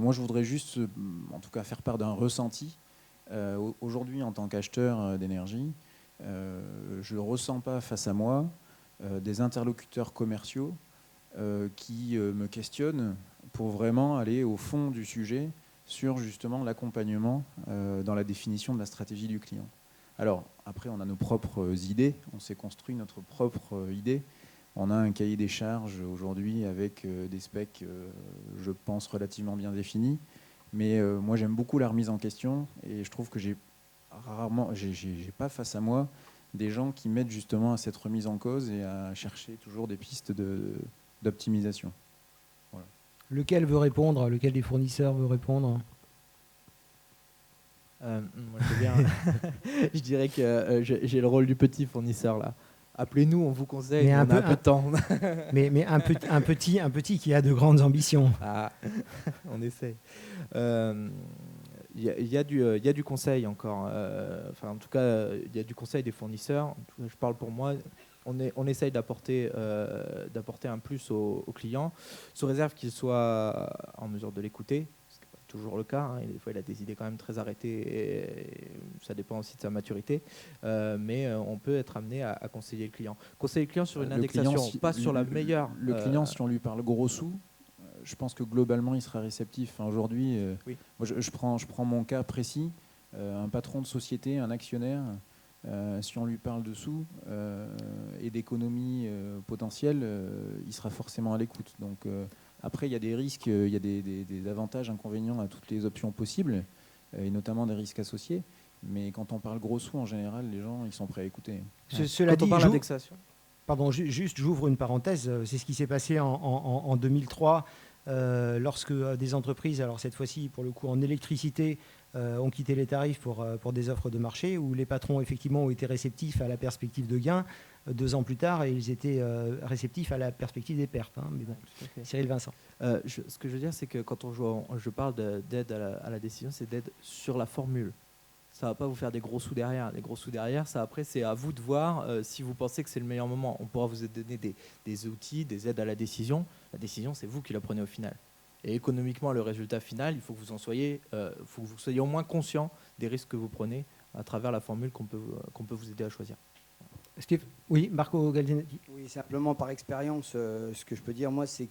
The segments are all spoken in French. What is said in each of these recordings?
Moi, je voudrais juste, en tout cas, faire part d'un ressenti. Aujourd'hui, en tant qu'acheteur d'énergie, je ne ressens pas face à moi des interlocuteurs commerciaux qui me questionnent pour vraiment aller au fond du sujet sur justement l'accompagnement dans la définition de la stratégie du client. Alors, après, on a nos propres idées, on s'est construit notre propre idée. On a un cahier des charges aujourd'hui avec des specs, je pense, relativement bien définis. Mais moi, j'aime beaucoup la remise en question et je trouve que j'ai pas face à moi des gens qui mettent justement à cette remise en cause et à chercher toujours des pistes d'optimisation. Voilà. Lequel veut répondre? Lequel des fournisseurs veut répondre? Moi, je dirais que j'ai le rôle du petit fournisseur là. Appelez-nous, on vous conseille, on a un peu de temps. mais un petit qui a de grandes ambitions. Ah, on essaie. Il y a du conseil encore. En tout cas, il y a du conseil des fournisseurs. Je parle pour moi. On essaye d'apporter un plus aux clients, sous réserve qu'il soit en mesure de l'écouter. Ce n'est pas toujours le cas. Des fois, il a des idées quand même très arrêtées. Et ça dépend aussi de sa maturité. Mais on peut être amené à conseiller le client. Conseiller le client sur une indexation, pas sur la meilleure. Le client, si on lui parle gros sous, je pense que globalement, il sera réceptif. Aujourd'hui, oui. Moi, je prends mon cas précis. Un patron de société, un actionnaire, si on lui parle de sous et d'économies potentielles, il sera forcément à l'écoute. Donc, après, il y a des risques, il y a des avantages, inconvénients à toutes les options possibles, et notamment des risques associés. Mais quand on parle gros sous, en général, les gens ils sont prêts à écouter. Cela quand dit, on parle d'indexation. Pardon, juste j'ouvre une parenthèse. C'est ce qui s'est passé en 2003 lorsque des entreprises, alors cette fois-ci pour le coup en électricité, ont quitté les tarifs pour des offres de marché où les patrons effectivement ont été réceptifs à la perspective de gains 2 ans plus tard et ils étaient réceptifs à la perspective des pertes. Mais bon, Cyril Vincent. Ce que je veux dire, c'est que quand je parle d'aide à la décision, c'est d'aide sur la formule. Ça ne va pas vous faire des gros sous derrière. Les gros sous derrière, ça après, c'est à vous de voir si vous pensez que c'est le meilleur moment. On pourra vous donner des outils, des aides à la décision. La décision, c'est vous qui la prenez au final. Et économiquement, le résultat final, il faut que vous soyez au moins conscient des risques que vous prenez à travers la formule qu'on peut vous aider à choisir. Steve, oui, Marco Galdinetti. Oui, simplement par expérience, ce que je peux dire, moi, c'est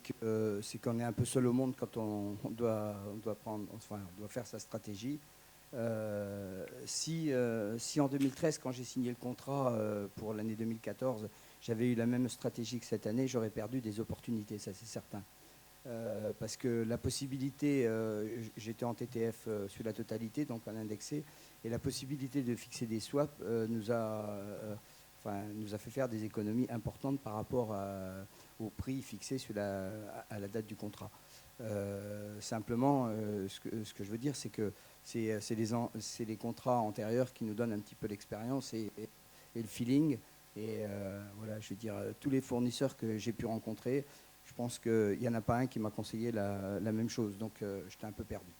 qu'on est un peu seul au monde quand on doit faire sa stratégie. Si en 2013, quand j'ai signé le contrat pour l'année 2014, j'avais eu la même stratégie que cette année, j'aurais perdu des opportunités, ça c'est certain. Parce que la possibilité, j'étais en TTF sur la totalité, donc en indexé, et la possibilité de fixer des swaps nous a fait faire des économies importantes par rapport au prix fixé à la date du contrat. Simplement, ce que je veux dire, c'est que c'est les contrats antérieurs qui nous donnent un petit peu l'expérience et le feeling. Et voilà, je veux dire, tous les fournisseurs que j'ai pu rencontrer, je pense qu'il n'y en a pas un qui m'a conseillé la même chose. Donc, j'étais un peu perdu.